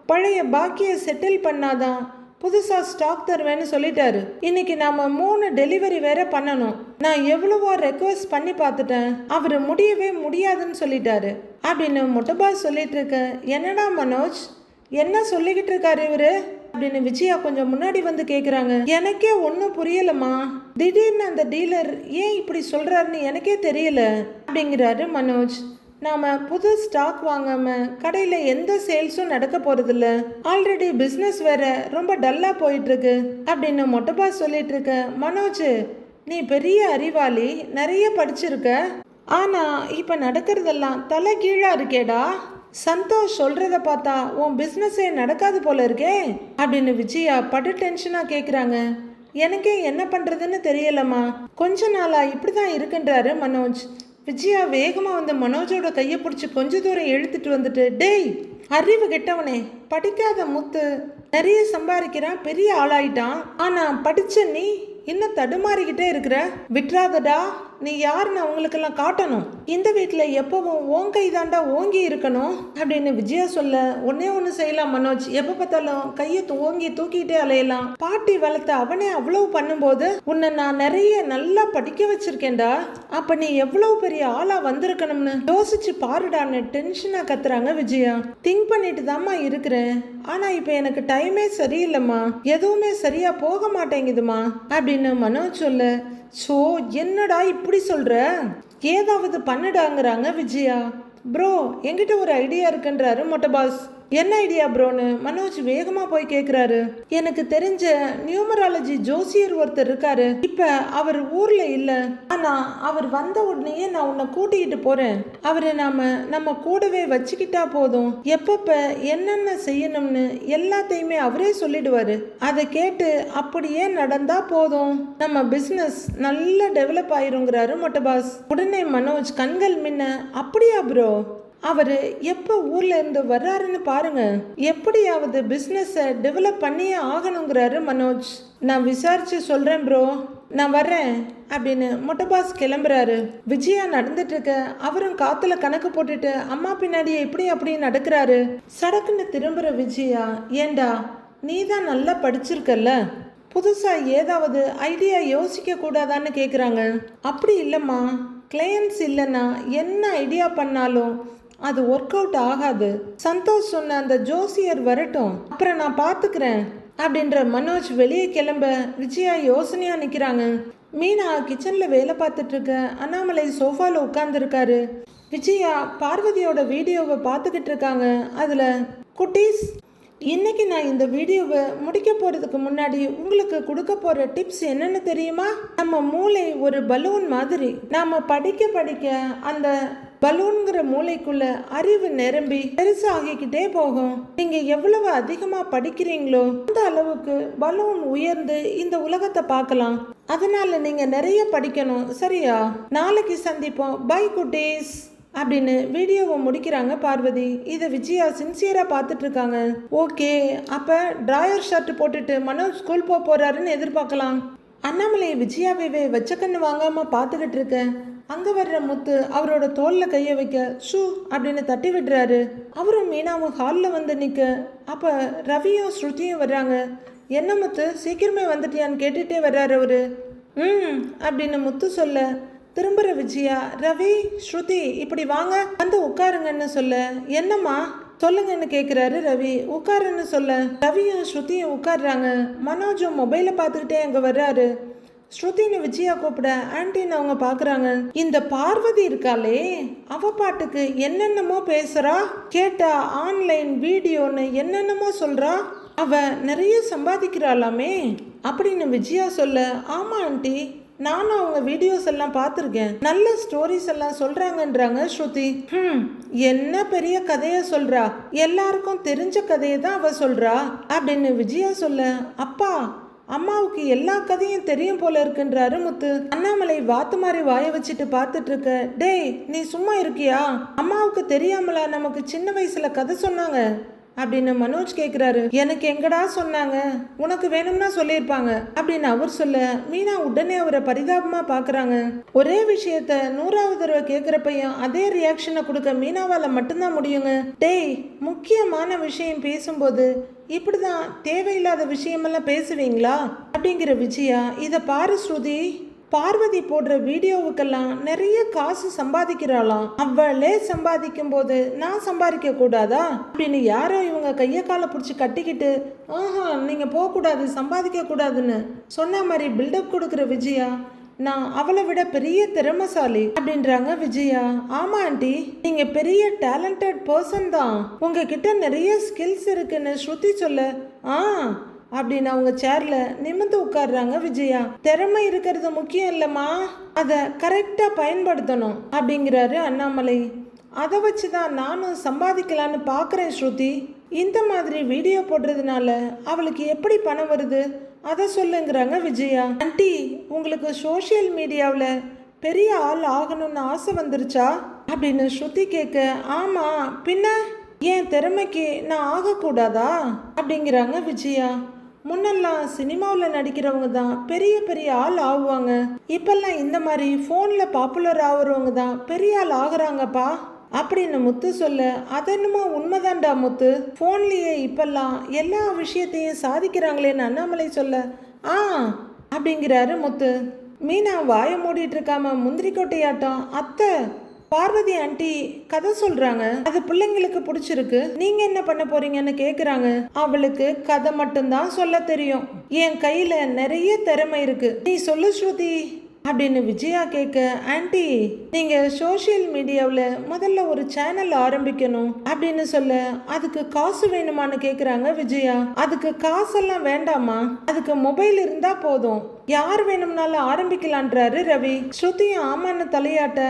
பழைய பாக்கியை செட்டில் பண்ணாதான் புதுசாக ஸ்டாக் தருவேன்னு சொல்லிட்டாரு. இன்னைக்கு நாம 3 டெலிவரி வேற பண்ணணும். நான் எவ்வளவோ ரெக்வஸ்ட் பண்ணி பார்த்துட்டேன், அவர் முடியவே முடியாதுன்னு சொல்லிட்டாரு அப்படின்னு மொட்டபாஸ் சொல்லிட்டு இருக்க. என்னடா மனோஜ், என்ன சொல்லிக்கிட்டு இருக்காரு இவரு அப்படின்னு விஜயா கொஞ்சம் முன்னாடி வந்து கேட்குறாங்க. எனக்கே ஒன்றும் புரியலம்மா, திடீர்னு அந்த டீலர் ஏன் இப்படி சொல்றாருன்னு எனக்கே தெரியல அப்படிங்கிறாரு மனோஜ். நாம் புது ஸ்டாக் வாங்காமல் கடையில் எந்த சேல்ஸும் நடக்க போகிறதில்ல, ஆல்ரெடி பிஸ்னஸ் வேற ரொம்ப டல்லாக போயிட்டுருக்கு அப்படின்னு மொட்டைப்பா சொல்லிட்டு இருக்க. மனோஜ், நீ பெரிய அறிவாளி, நிறைய படிச்சிருக்க, ஆனால் இப்போ நடக்கிறதெல்லாம் தலை கீழாக இருக்கேடா. சந்தோஷ் சொல்கிறத பார்த்தா உன் பிஸ்னஸே நடக்காது போல இருக்கே அப்படின்னு விஜயா படு டென்ஷனாக கேட்குறாங்க. எனக்கே என்ன பண்ணுறதுன்னு தெரியலம்மா, கொஞ்ச நாளாக இப்படி தான் இருக்குன்றாரு மனோஜ். விஜயா வேகமாக வந்து மனோஜோட கையை பிடிச்சி கொஞ்ச தூரம் இழுத்துட்டு வந்துட்டு, டேய் அறிவு கெட்டவனே, படிக்காத முத்து நிறைய சம்பாதிக்கிறான், பெரிய ஆளாயிட்டான், ஆனால் படித்த நீ இன்னும் தடுமாறிக்கிட்டே இருக்கிற, விட்றாதடா, நீ யாருன்னு அவங்களுக்கெல்லாம் காட்டணும், இந்த வீட்டில் எப்பவும் ஓன் கை தாண்டா ஓங்கி இருக்கணும் அப்படின்னு விஜயா சொல்ல, ஒன்னே ஒன்று செய்யலாம் மனோஜ், எப்போ பார்த்தாலும் கையை ஓங்கி தூக்கிட்டே அலையலாம், பாட்டி வளர்த்த அவனே அவ்வளவு பண்ணும்போது உன்னை நான் நிறைய நல்லா படிக்க வச்சிருக்கேன்டா, அப்ப நீ எவ்வளவு பெரிய ஆளா வந்திருக்கணும்னு யோசிச்சு பாருடான்னு டென்ஷனா கத்துறாங்க விஜயா. திங்க் பண்ணிட்டு தாம்மா இருக்கிறேன், ஆனா இப்ப எனக்கு டைமே சரியில்லைம்மா, எதுவுமே சரியா போக மாட்டேங்குதுமா அப்படின்னு மனோஜ் சொல்ல, சோ என்னடா இப்படி சொல்ற, ஏதாவது பண்ணுடாங்கிறாங்க விஜயா. ப்ரோ என்கிட்ட ஒரு ஐடியா இருக்குன்றாரு மொட்டை பாஸ். என்ன ஐடியா ப்ரோன்னு மனோஜ் வேகமா போய் கேட்குறாரு. எனக்கு தெரிஞ்ச நியூமராலஜி ஜோசியர் ஒருத்தர் இருக்காரு, இப்ப அவர் ஊர்ல இல்ல, ஆனா அவர் வந்த உடனேயே நான் உன்னை கூட்டிக்கிட்டு போறேன், அவரை நம்ம கூடவே வச்சுக்கிட்டா போதும், எப்பப்ப என்னென்ன செய்யணும்னு எல்லாத்தையுமே அவரே சொல்லிடுவாரு, அதை கேட்டு அப்படியே நடந்தா போதும், நம்ம பிசினஸ் நல்லா டெவலப் ஆயிருங்கிறாரு மொட்டை பாஸ். உடனே மனோஜ் கண்கள் மின்ன, அப்படியா ப்ரோ, அவர் எப்போ ஊர்ல இருந்து வர்றாருன்னு பாருங்க, எப்படியாவது பிஸ்னஸை டெவலப் பண்ணியே ஆகணுங்கிறாரு மனோஜ். நான் விசாரிச்சு சொல்றேன் ப்ரோ, நான் வர்றேன் அப்படின்னு மொட்டைபாஸ் கிளம்புறாரு. விஜயா நடந்துட்டு இருக்க, அவரும் காத்துல கணக்கு போட்டுட்டு அம்மா பின்னாடியே இப்படி அப்படி நடக்கிறாரு. சடக்குன்னு திரும்புற விஜயா, ஏண்டா நீ தான் நல்லா படிச்சிருக்கல்ல, புதுசா ஏதாவது ஐடியா யோசிக்க கூடாதான்னு கேக்குறாங்க. அப்படி இல்லைம்மா, கிளையன்ஸ் இல்லைன்னா என்ன ஐடியா பண்ணாலும் அது ஒர்க் அவுட் ஆகாது, சந்தோஷ் சொன்ன அந்த ஜோசியர் வரட்டும், அப்புறம் நான் பார்த்துக்கிறேன் அப்படின்ற மனோஜ் வெளியே கிளம்ப விஜயா யோசனையா நிற்கிறாங்க. மீனா கிச்சனில் வேலை பார்த்துட்டு இருக்க, அண்ணாமலை சோஃபாவில் உட்காந்துருக்காரு. விஜயா பார்வதியோட வீடியோவை பார்த்துக்கிட்டு இருக்காங்க. அதில் குட்டீஸ், இன்னைக்கு நான் இந்த வீடியோவை முடிக்க போகிறதுக்கு முன்னாடி உங்களுக்கு கொடுக்க போகிற டிப்ஸ் என்னென்னு தெரியுமா? நம்ம மூளை ஒரு பலூன் மாதிரி. நாம் படிக்க படிக்க அந்த பலூன்கிற மூளைக்குள்ள அறிவு நிரம்பி பெருசாகிக்கிட்டே போகும். நீங்க எவ்வளவு அதிகமா படிக்கிறீங்களோ அந்த அளவுக்கு பலூன் உயர்ந்து இந்த உலகத்தை பார்க்கலாம். அதனால நீங்க நிறைய படிக்கணும், சரியா? நாளைக்கு சந்திப்போம். பை குட்டீஸ் அப்படின்னு வீடியோவை முடிக்கிறாங்க பார்வதி. இதை விஜயா சின்சியரா பார்த்துட்டு இருக்காங்க. ஓகே, அப்ப டிராயர் ஷர்ட் போட்டுட்டு மனோஜ் ஸ்கூல் போறாருன்னு எதிர்பார்க்கலாம். அண்ணாமலை விஜயாவே வச்ச கண்ணு வாங்காம பார்த்துக்கிட்டு இருக்க. அங்க வர்ற முத்து அவரோட தோல்ல கைய வைக்க ஷூ அப்படின்னு தட்டி விடுறாரு. அவரும் மீனாவும் ஹாலில் வந்து நிற்க. அப்ப ரவியும் ஸ்ருதியும் வர்றாங்க. என்ன முத்து, சீக்கிரமே வந்துட்டியான்னு கேட்டுட்டே வர்றாரு அவரு. அப்படின்னு முத்து சொல்ல திரும்புற விஜயா, ரவி ஸ்ருதி இப்படி வாங்க வந்து உட்காருங்கன்னு சொல்ல, என்னம்மா சொல்லுங்கன்னு கேட்குறாரு ரவி. உட்காருன்னு சொல்ல ரவியும் ஸ்ருதியும் உட்காடுறாங்க. மனோஜும் மொபைலை பார்த்துக்கிட்டே அங்கே வர்றாரு. ஸ்ருதின்னு விஜயா கூப்பிட ஆன்டின்னு அவங்க பார்க்குறாங்க. இந்த பார்வதி இருக்காளே, அவ பாட்டுக்கு என்னென்னமோ பேசுறா. கேட்டா ஆன்லைன் வீடியோன்னு என்னென்னமோ சொல்றா. அவ நிறைய சம்பாதிக்கிறாளாமே அப்படின்னு விஜயா சொல்ல, ஆமா ஆண்டி, நானும் அவங்க வீடியோஸ் எல்லாம் பார்த்துருக்கேன், நல்ல ஸ்டோரிஸ் எல்லாம் சொல்றாங்கன்றாங்க ஸ்ருதி. என்ன பெரிய கதைய சொல்றா, எல்லாருக்கும் தெரிஞ்ச கதையை தான் அவ சொல்றா அப்படின்னு விஜயா சொல்ல, அப்பா அம்மாவுக்கு எல்லா கதையும் தெரியும் போல இருக்குன்றாரு முத்து. அண்ணாமலை வாத்து மாதிரி வாய வச்சுட்டு பார்த்துட்டு இருக்க. டேய், நீ சும்மா இருக்கியா? அம்மாவுக்கு தெரியாமலா நமக்கு சின்ன வயசுல கதை சொன்னாங்க அப்படின்னு மனோஜ் கேட்குறாரு. எனக்கு எங்கடா சொன்னாங்க, உனக்கு வேணும்னா சொல்லியிருப்பாங்க அப்படின்னு அவர் சொல்ல மீனா உடனே அவரை பரிதாபமா பார்க்குறாங்க. ஒரே விஷயத்த 100வது தடவை கேட்குறப்பையும் அதே ரியாக்ஷனை கொடுக்க மீனாவால் மட்டும்தான் முடியுங்க. டேய், முக்கியமான விஷயம் பேசும்போது இப்படிதான் தேவையில்லாத விஷயமெல்லாம் பேசுவீங்களா அப்படிங்கிற விஜயா. இதை பாரு ஸ்ருதி, பார்வதி போடுற வீடியோவுக்கெல்லாம் நிறைய காசு சம்பாதிக்கிறாளாம். அவளே சம்பாதிக்கும் போது நான் சம்பாதிக்க கூடாதா அப்படின்னு யாரோ இவங்க கைய காலை பிடிச்சி கட்டிக்கிட்டு நீங்க போக கூடாது, சம்பாதிக்க கூடாதுன்னு சொன்ன மாதிரி பில்டப் கொடுக்குற விஜயா, நான் அவளை விட பெரிய திறமைசாலி அப்படின்றாங்க விஜயா. ஆமா ஆண்டி, நீங்க பெரிய டேலண்டட் பர்சன் தான், உங்ககிட்ட நிறைய ஸ்கில்ஸ் இருக்குன்னு ஸ்ருதி சொல்ல, அப்படின்னு அவங்க சேர்ல நிமிர்ந்து உட்கார்றாங்க விஜயா. திறமை இருக்கிறது முக்கியம் இல்லம்மா, அதை கரெக்டா பயன்படுத்தணும் அப்படிங்கிறாரு அண்ணாமலை. அதை வச்சுதான் நானும் சம்பாதிக்கலான்னு பாக்குறேன் ஸ்ருதி. இந்த மாதிரி வீடியோ போடுறதுனால அவளுக்கு எப்படி பணம் வருது அதை சொல்லுங்கிறாங்க விஜயா. ஆண்டி, உங்களுக்கு சோஷியல் மீடியாவில் பெரிய ஆள் ஆகணும்னு ஆசை வந்துருச்சா அப்படின்னு ஸ்ருதி கேட்க, ஆமா, பின்ன என் திறமைக்கு நான் ஆகக்கூடாதா அப்படிங்கிறாங்க விஜயா. முன்னெல்லாம் சினிமாவில் நடிக்கிறவங்க தான் பெரிய பெரிய ஆள் ஆகுவாங்க, இப்பெல்லாம் இந்த மாதிரி ஃபோனில் பாப்புலர் ஆகுறவங்க தான் பெரிய ஆள் ஆகுறாங்கப்பா அப்படின்னு முத்து சொல்ல, அதென்னமோ உண்மைதான்டா முத்து, ஃபோன்லேயே இப்பெல்லாம் எல்லா விஷயத்தையும் சாதிக்கிறாங்களேன்னு அண்ணாமலை சொல்ல, அப்படிங்கிறாரு முத்து. மீனா வாய மூடிட்டு இருக்காம முந்திரி கொட்டையாட்டம், அத்தை பார்வதி ஆண்டி கதை சொல்றாங்க, அது பிள்ளைங்களுக்கு பிடிச்சிருக்கு, நீங்க என்ன பண்ண போறீங்கன்னு கேக்குறாங்க. அவளுக்கு கதை மட்டும்தான் சொல்ல தெரியும், என் கையில நிறைய திறமை இருக்கு, நீ சொல்லு ஸ்ருதி அப்படின்னு விஜயா கேட்க, ஆண்டி நீங்க சோஷியல் மீடியாவில் முதல்ல ஒரு சேனல் ஆரம்பிக்கணும் அப்படின்னு சொல்ல, அதுக்கு காசு வேணுமான்னு கேட்குறாங்க விஜயா. அதுக்கு காசெல்லாம் வேண்டாமா, அதுக்கு மொபைல் இருந்தா போதும், யார் வேணும்னாலும் ஆரம்பிக்கலான்றாரு ரவி. ஸ்ருதியும் ஆமான்னு தலையாட்ட,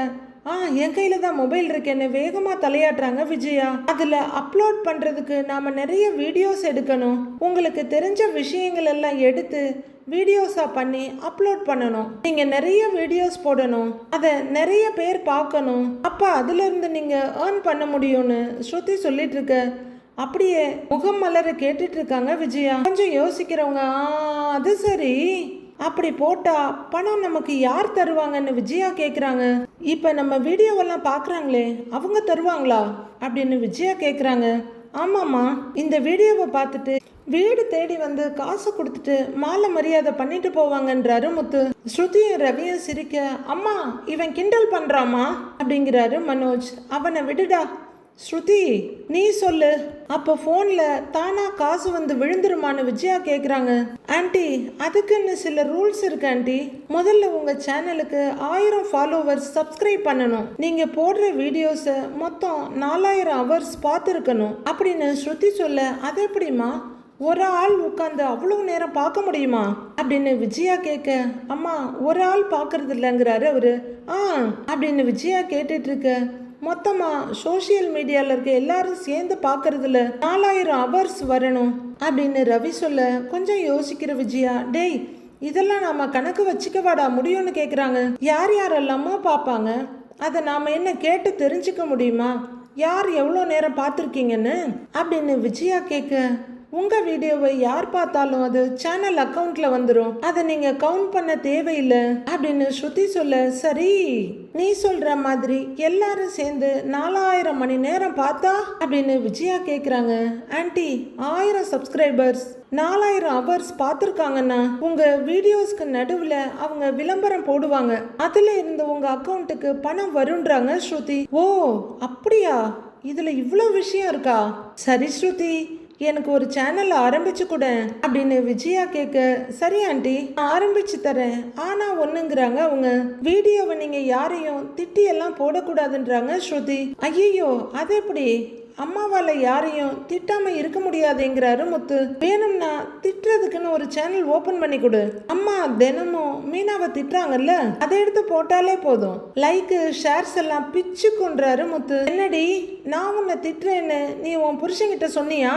என் கையில தான் மொபைல் இருக்கேன்னு வேகமா தலையாட்டுறாங்க விஜயா. அதுல அப்லோட் பண்றதுக்கு நாம நிறைய வீடியோஸ் எடுக்கணும், உங்களுக்கு தெரிஞ்ச விஷயங்கள் எல்லாம் எடுத்து வீடியோஸா பண்ணி அப்லோட் பண்ணணும், நீங்க நிறைய வீடியோஸ் போடணும், அதை நிறைய பேர் பார்க்கணும், அப்ப அதுல இருந்து நீங்க ஏர்ன் பண்ண முடியும்னு ஸ்ருதி சொல்லிட்டு இருக்க. அப்படியே முகம் மலர கேட்டுட்டு இருக்காங்க விஜயா. கொஞ்சம் யோசிக்கிறவங்க, அது சரி, அப்படி போட்டா பணம் நமக்கு யார் தருவாங்கன்னு விஜயா கேக்குறாங்க. இப்ப நம்ம வீடியோவெல்லாம் பாக்குறாங்களே, அவங்க தருவாங்களா அப்படின்னு விஜயா கேக்குறாங்க. ஆமாம்மா, இந்த வீடியோவை பார்த்துட்டு வீடு தேடி வந்து காசு கொடுத்துட்டு மாலை மரியாதை பண்ணிட்டு போவாங்கன்றாரு முத்து. ஸ்ருதியும் ரவியும் சிரிக்க, அம்மா இவன் கிண்டல் பண்றாமா அப்படிங்கிறாரு மனோஜ். அவனை விடுடா, ஸ்ருதி நீ சொல்லு. அப்போ ஃபோன்ல தானா காசு வந்து விழுந்துருமான்னு விஜயா கேட்குறாங்க. ஆண்டி அதுக்குன்னு சில ரூல்ஸ் இருக்கு ஆண்டி. முதல்ல உங்க சேனலுக்கு 1000 ஃபாலோவர்ஸ் சப்ஸ்கிரைப் பண்ணணும். நீங்க போடுற வீடியோஸை மொத்தம் 4000 ஹவர்ஸ் பார்த்துருக்கணும் அப்படின்னு ஸ்ருதி சொல்ல, அது எப்படிமா ஒரு ஆள் உட்காந்து அவ்வளோ நேரம் பார்க்க முடியுமா அப்படின்னு விஜயா கேட்க, அம்மா ஒரு ஆள் பார்க்கறது இல்லைங்கிறாரு அவரு. அப்படின்னு விஜயா கேட்டுட்டு இருக்க, மொத்தமாக சோஷியல் மீடியாவில் இருக்க எல்லாரும் சேர்ந்து பார்க்கறதுல 4000 ஹவர்ஸ் வரணும் அப்படின்னு ரவி சொல்ல, கொஞ்சம் யோசிக்கிற விஜயா, டேய் இதெல்லாம் நாம கணக்கு வச்சுக்கவாடா முடியும்னு கேட்குறாங்க. யார் யாரெல்லாமோ பார்ப்பாங்க, அதை நாம் என்ன கேட்டு தெரிஞ்சுக்க முடியுமா யார் எவ்வளோ நேரம் பார்த்துருக்கீங்கன்னு அப்படின்னு விஜயா கேட்க, உங்கள் வீடியோவை யார் பார்த்தாலும் அது சேனல் அக்கௌண்ட்ல வந்துடும், அதை நீங்கள் கவுண்ட் பண்ண தேவையில்லை அப்படின்னு ஸ்ருதி சொல்ல, சரி நீ சொல்ற மாதிரி எல்லாரும் சேர்ந்து 4000 மணி நேரம் பார்த்தா அப்படின்னு விஜயா கேட்குறாங்க. ஆண்டி 1000 சப்ஸ்கிரைபர்ஸ் 4000 ஹவர்ஸ் பார்த்துருக்காங்கன்னா உங்க வீடியோஸ்க்கு நடுவில் அவங்க விளம்பரம் போடுவாங்க, அதுல இருந்து உங்க அக்கௌண்ட்டுக்கு பணம் வருன்றாங்க ஸ்ருதி. ஓ அப்படியா, இதுல இவ்வளோ விஷயம் இருக்கா? சரி ஸ்ருதி, எனக்கு ஒரு சேனல் ஆரம்பிச்சு கூட அப்படின்னு விஜயா கேட்க, சரி ஆண்டி நான் ஆரம்பிச்சு தரேன், ஆனா ஒண்ணுங்கிறாங்க அவங்க, வீடியோவை நீங்க யாரையும் திட்டி எல்லாம் போடக்கூடாதுன்றாங்க ஸ்ருதி. ஐயோ அது எப்படி, அம்மாவால யாரையும் திட்டாம இருக்க முடியாதுங்கிறாரு முத்து. வேணும்னா திட்டுறதுக்குன்னு ஒரு சேனல் ஓபன் பண்ணி கொடு, அம்மா தினமும் மீனாவை திட்டுறாங்கல்ல அதை எடுத்து போட்டாலே போதும், லைக் ஷேர்ஸ் எல்லாம் பிச்சு கொன்றாரு முத்து. என்னடி நான் உன்னை திட்டுறேன்னு நீ உன் புருஷன்கிட்ட சொன்னியா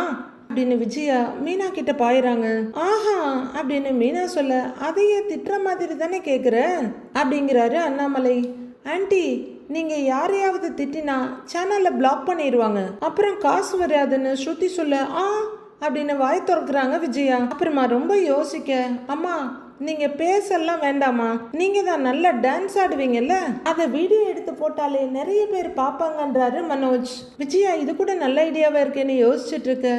அப்படின்னு விஜயா மீனா கிட்ட பாயிறாங்க. ஆஹா அப்படின்னு மீனா சொல்ல, அதையே திட்டுற மாதிரி தானே கேட்குற அப்படிங்கிறாரு அண்ணாமலை. ஆண்டி நீங்க யாரையாவது திட்டினா சேனலை பிளாக் பண்ணிடுவாங்க, அப்புறம் காசு வராதுன்னு ஸ்ருதி சொல்ல, அப்படின்னு வாய் திறக்கிறாங்க விஜயா. அப்புறமா ரொம்ப யோசிக்க, அம்மா நீங்க பேசலாம் வேண்டாமா, நீங்க தான் நல்லா டான்ஸ் ஆடுவீங்கல்ல, அதை வீடியோ எடுத்து போட்டாலே நிறைய பேர் பார்ப்பாங்கன்றாரு மனோஜ். விஜயா இது கூட நல்ல ஐடியாவா இருக்கேன்னு யோசிச்சுட்டு இருக்க,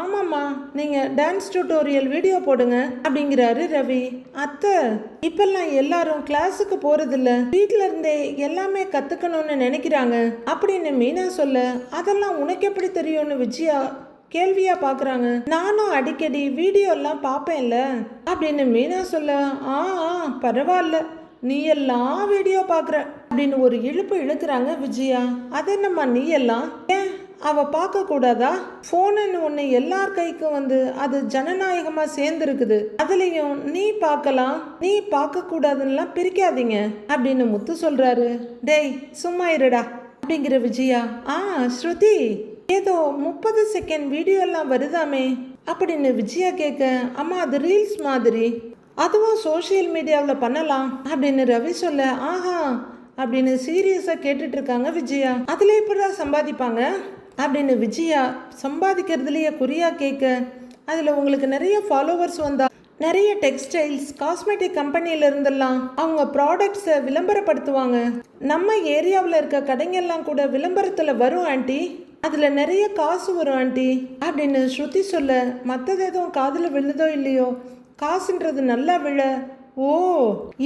ஆமாம்மா நீங்க டான்ஸ் டியூட்டோரியல் வீடியோ போடுங்க அப்படிங்கிறாரு ரவி. அத்தை இப்பெல்லாம் எல்லாரும் கிளாஸுக்கு போறதில்ல, வீட்டுல இருந்தே எல்லாமே கத்துக்கணும்னு நினைக்கிறாங்க அப்படின்னு மீனா சொல்ல, அதெல்லாம் உனக்கு எப்படி தெரியும்னு விஜயா கேள்வியா பாக்குறாங்க. நானும் அடிக்கடி வீடியோ எல்லாம் பாப்பேன்ல அப்படின்னு மீனா சொல்ல, பரவாயில்ல நீ எல்லாம் வீடியோ பாக்குற அப்படின்னு ஒரு இழுப்பு இழுக்கிறாங்க விஜயா. அது என்னம்மா நீ எல்லாம், ஏன் அவ பார்க்க கூடாதா? போனுன்னு ஒண்ணு எல்லார் கைக்கும் வந்து அது ஜனநாயகமா சேர்ந்துருக்குது, அதுலயும் நீ பார்க்கலாம் நீ பார்க்க கூடாதுன்னு பிரிக்காதீங்க அப்படின்னு முத்து சொல்றாரு. டேய் சும்மா இருடா அப்படிங்கிற விஜயா. ஸ்ருதி ஏதோ 30 செகண்ட் வீடியோ எல்லாம் வருதாமே அப்படின்னு விஜயா கேட்க, அம்மா அது ரீல்ஸ் மாதிரி, அதுவும் சோஷியல் மீடியாவில் பண்ணலாம் அப்படின்னு ரவி சொல்ல, ஆஹா அப்படின்னு சீரியஸா கேட்டுட்டு இருக்காங்க விஜயா. அதுல எப்படிதான் சம்பாதிப்பாங்க அப்படின்னு விஜயா சம்பாதிக்கிறதுலயே குறியா கேட்க, அதுல உங்களுக்கு நிறைய ஃபாலோவர்ஸ் வந்தா நிறைய டெக்ஸ்டைல்ஸ் காஸ்மெட்டிக் கம்பெனியில இருந்தெல்லாம் அவங்க ப்ராடக்ட்ஸை விளம்பரப்படுத்துவாங்க, நம்ம ஏரியாவில் இருக்க கடைங்கெல்லாம் கூட விளம்பரத்தில் வரும் ஆண்டி, அதுல நிறைய காசு வரும் ஆண்டி அப்படின்னு ஸ்ருதி சொல்ல, மற்றது எதுவும் காதுல விழுதோ இல்லையோ காசுன்றது நல்லா விழ, ஓ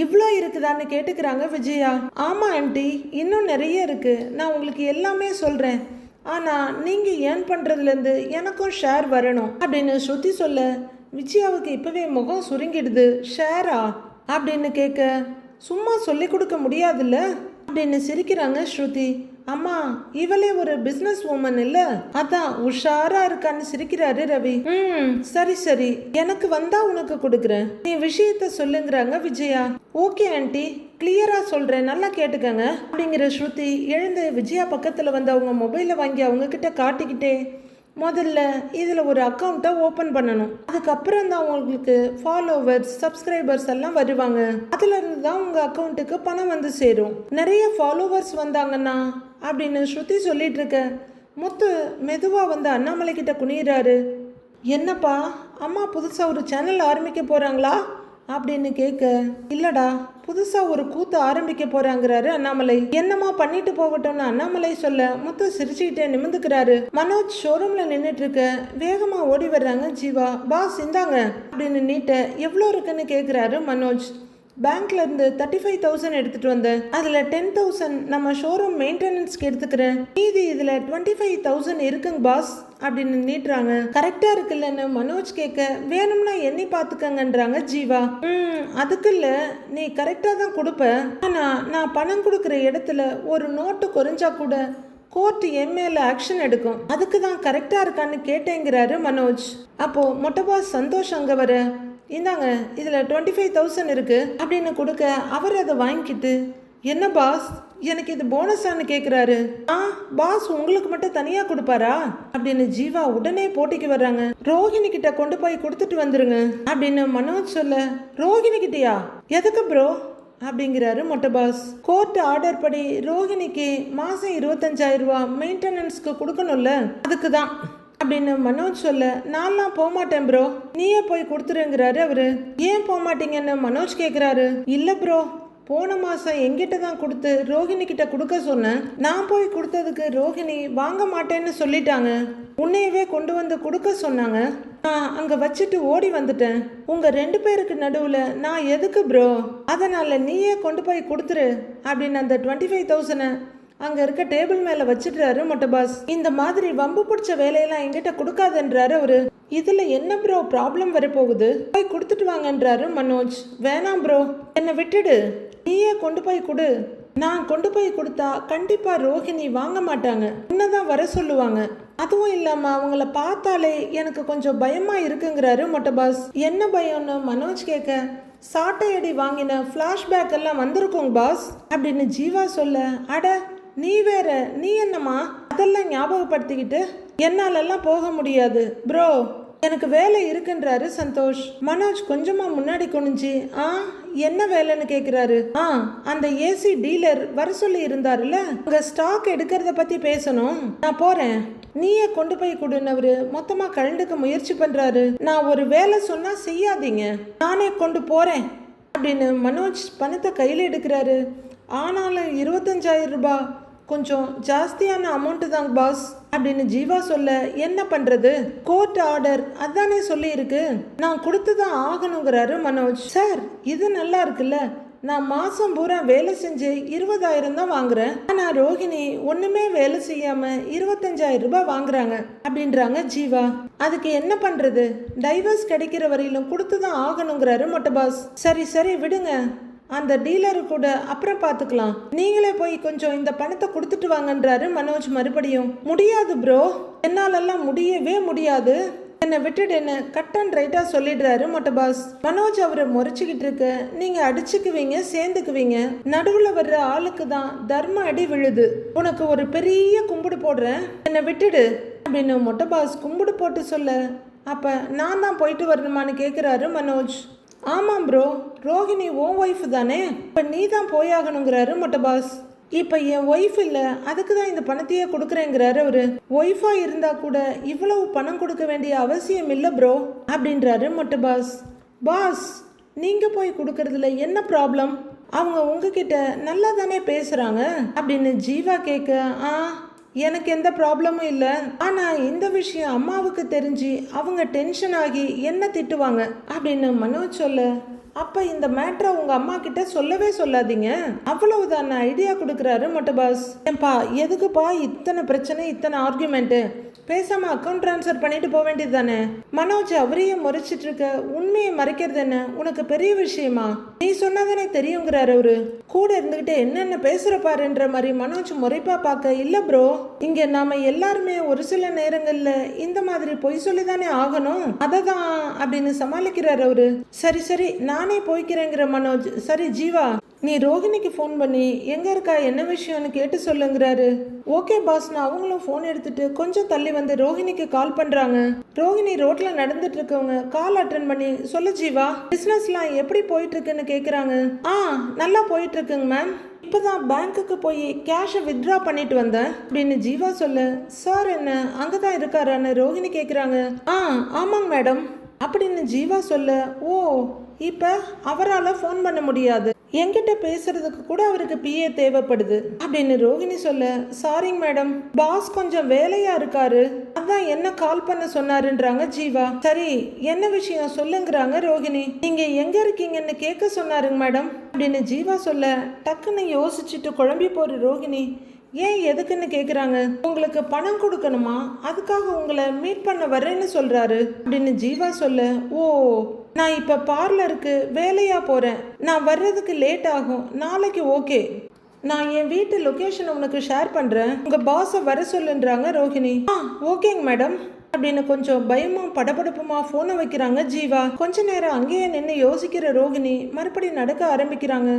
இவ்வளோ இருக்குதான்னு கேட்டுக்கிறாங்க விஜயா. ஆமா ஆண்டி இன்னும் நிறைய இருக்கு, நான் உங்களுக்கு எல்லாமே சொல்றேன், ஆனா நீங்க ஏர்ன் பண்றதுலேருந்து எனக்கும் ஷேர் வரணும் அப்படின்னு ஸ்ருதி சொல்ல, விஜயாவுக்கு இப்பவே முகம் சுருங்கிடுது. ஷேரா அப்படின்னு கேட்க, சும்மா சொல்லி கொடுக்க முடியாதுல்ல அப்படின்னு சிரிக்கிறாங்க ஸ்ருதி. அம்மா இவளே ஒரு பிசினஸ் உமன் இல்ல, அதான் உஷாரா இருக்கான்னு சிரிக்கிறாரு ரவி. சரி சரி எனக்கு வந்தா உனக்கு கொடுக்குறேன், நீ விஷயத்த சொல்லுங்கிறாங்க விஜயா. ஓகே ஆண்டி கிளியரா சொல்றேன் நல்லா கேட்டுக்கங்க அப்படிங்கிற ஸ்ருதி எழுந்து விஜயா பக்கத்துல வந்து அவங்க மொபைலை வாங்கி அவங்க கிட்ட காட்டிக்கிட்டே, முதல்ல இதில் ஒரு அக்கௌண்ட்டை ஓப்பன் பண்ணணும், அதுக்கப்புறம் தான் உங்களுக்கு ஃபாலோவர்ஸ் சப்ஸ்கிரைபர்ஸ் எல்லாம் வருவாங்க, அதுலேருந்து தான் உங்கள் அக்கௌண்ட்டுக்கு பணம் வந்து சேரும், நிறைய ஃபாலோவர்ஸ் வந்தாங்கன்னா அப்படின்னு ஸ்ருதி சொல்லிட்டு இருக்க, முத்து மெதுவாக வந்து அண்ணாமலை கிட்ட குனிகிறாரு. என்னப்பா அம்மா புதுசாக ஒரு சேனல் ஆரம்பிக்க போகிறாங்களா அப்படின்னு கேட்க, இல்லடா புதுசாக ஒரு கூத்து ஆரம்பிக்க போறாங்கிறாரு அண்ணாமலை. என்னமா பண்ணிட்டு போகட்டும்னு அண்ணாமலை சொல்ல, முத்து சிரிச்சுக்கிட்டே நிமிந்துக்கிறாரு. மனோஜ் ஷோரூம்ல நின்றுட்டு இருக்க வேகமா ஓடி வர்றாங்க ஜீவா. பாஸ் இந்தாங்க அப்படின்னு நீட்ட, எவ்வளோ இருக்குன்னு கேட்குறாரு மனோஜ். பேங்க்ல இருந்து 35,000 எடுத்துட்டு வந்தேன். அதுல 10,000 நம்ம ஷோரூம் மெயின்டெனன்ஸ்க்கு எடுத்துக்கிறேன். மீதி இதுல 25,000 இருக்குங்க பாஸ் அப்படின்னு நீட்டுறாங்க. கரெக்டா இருக்குல்லன்னு மனோஜ் கேட்க, வேணும்னா எண்ணி பாத்துக்கங்கன்றாங்க ஜீவா. அதுக்கு இல்ல, நீ கரெக்டா தான் கொடுப்ப. ஆனா நான் பணம் கொடுக்குற இடத்துல ஒரு நோட்டு குறைஞ்சா கூட கோர்ட் எம்ஏல ஆக்ஷன் எடுக்கும். அதுக்கு தான் கரெக்டா இருக்கான்னு கேட்டேங்கிறாரு மனோஜ். அப்போ மொட்டை பாஸ் சந்தோஷ் அங்க வர, இந்தாங்க இதுல 25,000 இருக்கு அப்படின்னு கொடுக்க, அவர் அதை வாங்கிக்கிட்டு, என்ன பாஸ் எனக்கு இது போனஸான்னு கேட்குறாரு. பாஸ் உங்களுக்கு மட்டும் தனியா கொடுப்பாரா அப்படின்னு ஜீவா உடனே போட்டிக்கு வர்றாங்க. ரோஹிணி கிட்ட கொண்டு போய் கொடுத்துட்டு வந்துருங்க அப்படின்னு மனோஜ் சொல்ல, ரோஹிணி கிட்டயா எதுக்கு ப்ரோ அப்படிங்கிறாரு மொட்டை பாஸ். கோர்ட் ஆர்டர் படி ரோஹிணிக்கு மாசம் 25,000 ரூபாய் மெயின்டெனன்ஸ்க்கு கொடுக்கணும்ல, அதுக்கு தான் அப்படின்னு மனோஜ் சொல்ல, நான்லாம் போக மாட்டேன் ப்ரோ, நீயே போய் கொடுத்துருங்கிறாரு அவரு. ஏன் போக மாட்டீங்கன்னு மனோஜ் கேட்குறாரு. இல்ல ப்ரோ, போன மாசம் எங்கிட்ட தான் கொடுத்து ரோஹிணி கிட்ட கொடுக்க சொன்னேன். நான் போய் கொடுத்ததுக்கு ரோஹிணி வாங்க மாட்டேன்னு சொல்லிட்டாங்க. உன்னையவே கொண்டு வந்து கொடுக்க சொன்னாங்க. நான் அங்க வச்சுட்டு ஓடி வந்துட்டேன். உங்க 2 பேருக்கு நடுவுல நான் எதுக்கு ப்ரோ, அதனால நீயே கொண்டு போய் கொடுத்துரு அப்படின்னு அந்த 25,000 அங்க இருக்க டேபிள் மேல வச்சிடுறாரு மொட்டை பாஸ். இந்த மாதிரி வம்பு பிடிச்ச வேலையெல்லாம் எங்கிட்ட கொடுக்காதுன்றாரு அவரு. இதுல என்ன ப்ரோ ப்ராப்ளம் வரப்போகுது, போய் கொடுத்துட்டு வாங்கன்றாரு மனோஜ். வேணாம் ப்ரோ, என்னை விட்டுடு, நீயே கொண்டு போய் கொடு. நான் கொண்டு போய் கொடுத்தா கண்டிப்பா ரோஹிணி வாங்க மாட்டாங்க, உன்னதான் வர சொல்லுவாங்க. அதுவும் இல்லாம அவங்கள பார்த்தாலே எனக்கு கொஞ்சம் பயமா இருக்குங்கிறாரு மொட்டை பாஸ். என்ன பயம்னு மனோஜ் கேட்க, சாட்டையடி வாங்கின ஃபிளாஷ்பேக் எல்லாம் வந்திருக்கும் பாஸ் அப்படின்னு ஜீவா சொல்ல, அட நீ வேற, நீ என்னம்மா அதெல்லாம் ஞாபகப்படுத்திக்கிட்டு, என்னாலெல்லாம் போக முடியாது ப்ரோ, எனக்கு வேலை இருக்குன்றாரு சந்தோஷ். மனோஜ் கொஞ்சமா முன்னாடி குனிஞ்சு, என்ன வேலைன்னு கேக்குறாரு. அந்த ஏசி டீலர் வர சொல்லி இருந்தாருல்ல, அங்க ஸ்டாக் எடுக்கிறத பத்தி பேசணும், நான் போறேன், நீயே கொண்டு போய் கொடுன்னவரு மொத்தமா கழண்டுக்க முயற்சி பண்றாரு. நான் ஒரு வேலை சொன்னா செய்யாதீங்க, நானே கொண்டு போறேன் அப்படின்னு மனோஜ் பணத்தை கையில எடுக்கிறாரு. ஆனாலும் 25,000 ரூபாய் கொஞ்சம் ஜாஸ்தியான அமௌண்ட்டு தாங்க பாஸ் அப்படின்னு ஜீவா சொல்ல, என்ன பண்றது, கோர்ட் ஆர்டர் அதானே சொல்லி இருக்கு, நான் கொடுத்துதான் ஆகணுங்கிறாரு மனோஜ். சார் இது நல்லா இருக்குல்ல, நான் மாசம் பூரா வேலை செஞ்சு 20,000 தான் வாங்குறேன். ஆனா ரோஹிணி ஒண்ணுமே வேலை செய்யாம 25,000 ரூபாய் வாங்குறாங்க அப்படின்றாங்க ஜீவா. அதுக்கு என்ன பண்றது, டைவர்ஸ் கிடைக்கிற வரையிலும் கொடுத்துதான் ஆகணுங்கிறாரு மொட்டை பாஸ். சரி சரி விடுங்க, அந்த டீலரு கூட அப்புறம் பார்த்துக்கலாம், நீங்களே போய் கொஞ்சம் இந்த பணத்தை கொடுத்துட்டு வாங்கன்றாரு மனோஜ் மறுபடியும். முடியாது ப்ரோ, என்னாலெல்லாம் முடியவே முடியாது, என்னை விட்டுடுன்னு கட் அண்ட் ரைட்டா சொல்லிடுறாரு மொட்டை பாஸ். மனோஜ் அவரை முறைச்சிக்கிட்டு இருக்க, நீங்க அடிச்சுக்குவீங்க சேர்ந்துக்குவீங்க, நடுவுல வர்ற ஆளுக்கு தான் தர்ம அடி விழுது, உனக்கு ஒரு பெரிய கும்பிடு போடுறேன், என்னை விட்டுடு அப்படின்னு மொட்டை பாஸ் கும்பிடு போட்டு சொல்ல, அப்ப நான் தான் போயிட்டு வரணுமான்னு கேட்குறாரு மனோஜ். ஆமாம் ப்ரோ, ரோஹிணி உன் ஒய்ஃப் தானே, இப்போ நீ தான் போயாகணுங்கிறாரு மொட்டை பாஸ். இப்போ என் ஒய்ஃப் இல்லை, அதுக்கு தான் இந்த பணத்தையே கொடுக்குறேங்கிறாரு அவரு. ஒய்ஃபாக இருந்தால் கூட இவ்வளவு பணம் கொடுக்க வேண்டிய அவசியம் இல்லை ப்ரோ அப்படின்றாரு மொட்டை பாஸ். பாஸ் நீங்கள் போய் கொடுக்கறதுல என்ன ப்ராப்ளம், அவங்க உங்ககிட்ட நல்லா தானே பேசுகிறாங்க அப்படின்னு ஜீவா கேட்க, எனக்கு எந்த ப்ராப்ளமும் இல்லை, ஆனால் இந்த விஷயம் அம்மாவுக்கு தெரிஞ்சு அவங்க டென்ஷன் ஆகி என்ன திட்டுவாங்க அப்படின்னு மனோஜ் சொல்ல, அப்போ இந்த மேட்ரை உங்கள் அம்மா கிட்ட சொல்லவே சொல்லாதீங்க, அவ்வளவுதான் ஐடியா கொடுக்குறாரு மொட்டை பாஸ். ஏன்பா எதுக்குப்பா இத்தனை பிரச்சனை இத்தனை ஆர்குமெண்ட்டு, பேசாமல் அக்கௌண்ட் ட்ரான்ஸ்ஃபர் பண்ணிட்டு போக வேண்டியது தானே. மனோஜ் அவரையே முறைச்சிட்டு இருக்க, உண்மையை மறைக்கிறது என்ன உனக்கு பெரிய விஷயமா, நீ சொன்னாதானே தெரியுங்கிறாரு அவரு. கூட இருந்துகிட்டே என்னென்ன பேசுற பாருன்ற மாதிரி மனோஜ் முறைப்பா பார்க்க, இல்லை ப்ரோ இங்கே நாம எல்லாருமே ஒரு சில நேரங்கள்ல இந்த மாதிரி பொய் சொல்லி தானே ஆகணும், அதை தான் அப்படின்னு சமாளிக்கிறாரு அவரு. சரி சரி நானே போய்க்கிறேங்கிற மனோஜ். சரி ஜீவா நீ ரோஹிணிக்கு ஃபோன் பண்ணி எங்க இருக்கா என்ன விஷயம்னு கேட்டு சொல்லுங்கிறாரு. ஓகே பாஸ், நான் அவங்களும் ஃபோன் எடுத்துட்டு கொஞ்சம் தள்ளி வந்து ரோஹிணிக்கு கால் பண்றாங்க. ரோஹிணி ரோட்ல நடந்துட்டு இருக்கவங்க கால் அட்டன் பண்ணி, சொல்லு ஜீவா பிசினஸ்லாம் எப்படி போயிட்டு இருக்குன்னு கேக்குறாங்க. நல்லா போயிட்டு இருக்குங்க மேம், இப்போதான் பேங்க்குக்கு போய் கேஷை வித்ட்ரா பண்ணிட்டு வந்தேன் அப்படின்னு ஜீவா சொல்ல, சார் என்ன அங்கதான் இருக்காரான்னு ரோஹிணி கேக்குறாங்க. ஆமாங்க மேடம் அப்படின்னு ஜீவா சொல்ல, ஓ இப்ப அவரால் ஃபோன் பண்ண முடியாது, என்கிட்ட பேசுறதுக்கு கூட அவருக்கு பிஏ தேவைப்படுது அப்படின்னு ரோகிணி சொல்ல, சாரிங்க மேடம், பாஸ் கொஞ்சம் வேலையா இருக்காரு, அதான் என்ன கால் பண்ண சொன்னாருன்றாங்க ஜீவா. சரி, என்ன விஷயம் சொல்லுங்கிறாங்க ரோகிணி. நீங்க எங்க இருக்கீங்கன்னு கேட்க சொன்னாருங்க மேடம் அப்படின்னு ஜீவா சொல்ல, டக்குன்னு யோசிச்சுட்டு குழம்பி போற ரோகிணி, ஏன் எதுக்குன்னு கேட்குறாங்க. உங்களுக்கு பணம் கொடுக்கணுமா, அதுக்காக உங்களை மீட் பண்ண வர்றேன்னு சொல்கிறாரு அப்படின்னு ஜீவா சொல்ல, ஓ, நான் இப்போ பார்லருக்கு வேலையாக போகிறேன், நான் வர்றதுக்கு லேட் ஆகும், நாளைக்கு ஓகே, நான் என் வீட்டு லொக்கேஷன் உனக்கு ஷேர் பண்ணுறேன், உங்கள் பாஸை வர சொல்லுன்றாங்க ரோஹிணி. ஓகேங்க மேடம் அப்படின்னு கொஞ்சம் பயமா படபடப்புமா ஃபோனை வைக்கிறாங்க ஜீவா. கொஞ்ச நேரம் அங்கேயே நின்று யோசிக்கிற ரோஹிணி மறுபடியும் நடக்க ஆரம்பிக்கிறாங்க.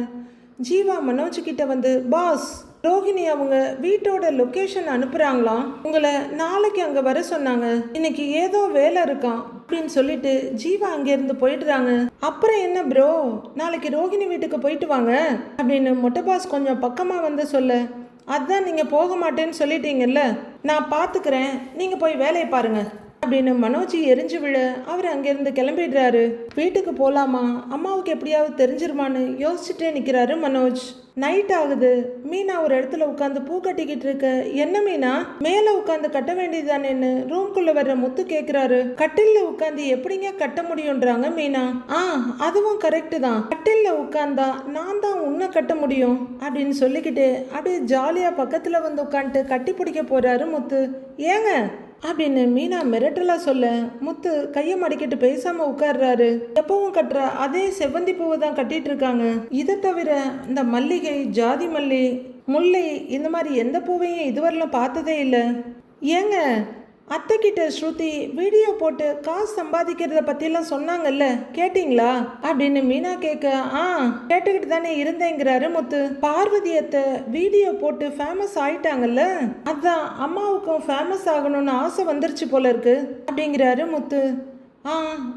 ஜீவா மனோஜ் கிட்ட வந்து, பாஸ், ரோஹிணி அவங்க வீட்டோட லொக்கேஷன் அனுப்புறாங்களாம், உங்களை நாளைக்கு அங்க வர சொன்னாங்க, இன்னைக்கு ஏதோ வேலை இருக்கான் அப்படின்னு சொல்லிட்டு ஜீவா அங்கிருந்து போயிடுறாங்க. அப்புறம் என்ன ப்ரோ, நாளைக்கு ரோஹிணி வீட்டுக்கு போயிட்டு வாங்க அப்படின்னு மொட்டை பாஸ் கொஞ்சம் பக்கமா வந்து சொல்ல, அதான் நீங்க போக மாட்டேன்னு சொல்லிட்டீங்கல்ல, நான் பாத்துக்கிறேன், நீங்க போய் வேலையை பாருங்க அப்படின்னு மனோஜ் எரிஞ்சு விழ அவர் அங்கிருந்து கிளம்பிடுறாரு. வீட்டுக்கு போலாமா, அம்மாவுக்கு எப்படியாவது தெரிஞ்சிருமான்னு யோசிச்சுட்டே நிற்கிறாரு மனோஜ். நைட் ஆகுது. மீனா ஒரு இடத்துல உட்காந்து பூ கட்டிக்கிட்டு இருக்க. என்ன மீனா, மேல உட்காந்து கட்ட வேண்டியதுதானேன்னு ரூம்குள்ள வர்ற முத்து கேக்குறாரு. கட்டில்ல உட்காந்து எப்படிங்க கட்ட முடியும்ன்றாங்க மீனா. அதுவும் கரெக்டு தான், கட்டில்ல உட்காந்தா நான் தான் உன்னை கட்ட முடியும் அப்படின்னு சொல்லிக்கிட்டு அப்படியே ஜாலியா பக்கத்துல வந்து உட்காந்துட்டு கட்டி பிடிக்க போறாரு முத்து. ஏங்க அப்படின்னு மீனா மிரட்டலா சொல்ல, முத்து கையை மடிக்கிட்டு பேசாம உட்கார்றாரு. எப்பவும் கட்டுற அதே செவ்வந்தி பூவை தான் கட்டிட்டு இருக்காங்க. இதை தவிர இந்த மல்லிகை, ஜாதி மல்லி, முல்லை இந்த மாதிரி எந்த பூவையும் இதுவரையிலும் பார்த்ததே இல்லை. ஏங்க, அத்தை கிட்ட ஸ்ருதி வீடியோ போட்டு காசு சம்பாதிக்கிறத பற்றிலாம் சொன்னாங்கல்ல, கேட்டிங்களா அப்படின்னு மீனா கேட்க, கேட்டுக்கிட்டு தானே இருந்தேங்கிறாரு முத்து. பார்வதி அத்தை வீடியோ போட்டு ஃபேமஸ் ஆயிட்டாங்கல்ல, அதான் அம்மாவுக்கும் ஃபேமஸ் ஆகணும்னு ஆசை வந்துருச்சு போல இருக்கு அப்படிங்கிறாரு முத்து.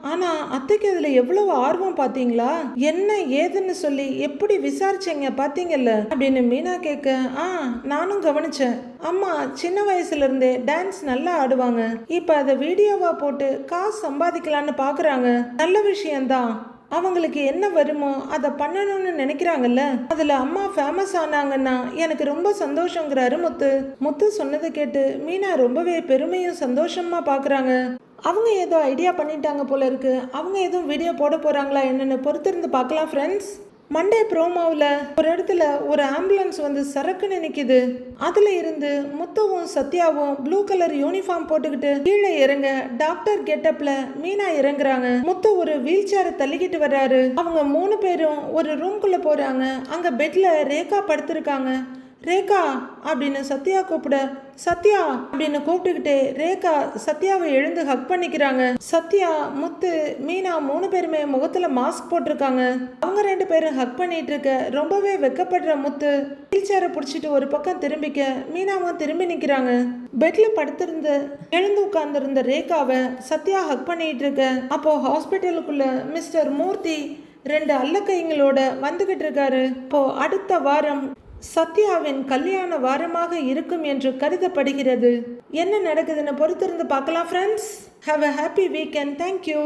ஆனால் அத்தைக்கு அதில் எவ்வளவு ஆர்வம் பார்த்தீங்களா, என்ன ஏதுன்னு சொல்லி எப்படி விசாரிச்சீங்க பார்த்தீங்கல்ல அப்படின்னு மீனா கேட்க, நானும் கவனிச்சேன், அம்மா சின்ன வயசுல இருந்தே டான்ஸ் நல்லா ஆடுவாங்க, இப்போ அதை வீடியோவா போட்டு காசு சம்பாதிக்கலான்னு பார்க்குறாங்க, நல்ல விஷயம்தான், அவங்களுக்கு என்ன வருமோ அதை பண்ணணும்னு நினைக்கிறாங்கல்ல, அதில் அம்மா ஃபேமஸ் ஆனாங்கன்னா எனக்கு ரொம்ப சந்தோஷங்கிறாரு முத்து. முத்து சொன்னதை கேட்டு மீனா ரொம்பவே பெருமையும் சந்தோஷமா பார்க்குறாங்க. அவங்க ஏதோ ஐடியா பண்ணிட்டாங்க போல இருக்கு. அவங்க எதுவும் வீடியோ போட போகிறாங்களா என்னன்னு பொறுத்திருந்து பார்க்கலாம் ஃப்ரெண்ட்ஸ். மண்டே ப்ரோமோவில் ஒரு இடத்துல ஒரு ஆம்புலன்ஸ் வந்து சரக்குன்னு நிற்கிது. அதில் இருந்து முத்துவும் சத்யாவும் ப்ளூ கலர் யூனிஃபார்ம் போட்டுக்கிட்டு கீழே இறங்க டாக்டர் கெட்டப்ல மீனா இறங்குறாங்க. முத்து ஒரு வீல் சேரை தள்ளிக்கிட்டு வர்றாரு. அவங்க 3 பேரும் ஒரு ரூம்குள்ளே போகிறாங்க. அங்கே பெட்டில் ரேகா படுத்திருக்காங்க. ரேகா அப்படின்னு சத்யா கூப்பிட, சத்யா அப்படின்னு கூப்பிட்டுக்கிட்டே ரேகா சத்யாவை எழுந்து ஹக் பண்ணிக்கிறாங்க. சத்யா, முத்து, மீனா 3 பேருமே முகத்துல மாஸ்க் போட்டிருக்காங்க. அவங்க 2 பேரும் ஹக் பண்ணிட்டு இருக்க ரொம்பவே வெக்கப்படுற முத்து வீல் சேரை பிடிச்சிட்டு ஒரு பக்கம் திரும்பிக்க மீனாவும் திரும்பி நிக்கிறாங்க. பெட்ல படுத்திருந்து எழுந்து உட்கார்ந்துருந்த ரேகாவை சத்யா ஹக் பண்ணிட்டு இருக்க. அப்போ ஹாஸ்பிட்டலுக்குள்ள மிஸ்டர் மூர்த்தி 2 அல்லக்கைங்களோட வந்துகிட்டு இருக்காரு. இப்போ அடுத்த வாரம் சத்யாவின் கல்யாண வாரமாக இருக்கும் என்று கருதப்படுகிறது. என்ன நடக்குதுன்னு பொறுத்திருந்து பார்க்கலாம் friends. Have a happy weekend. Thank you.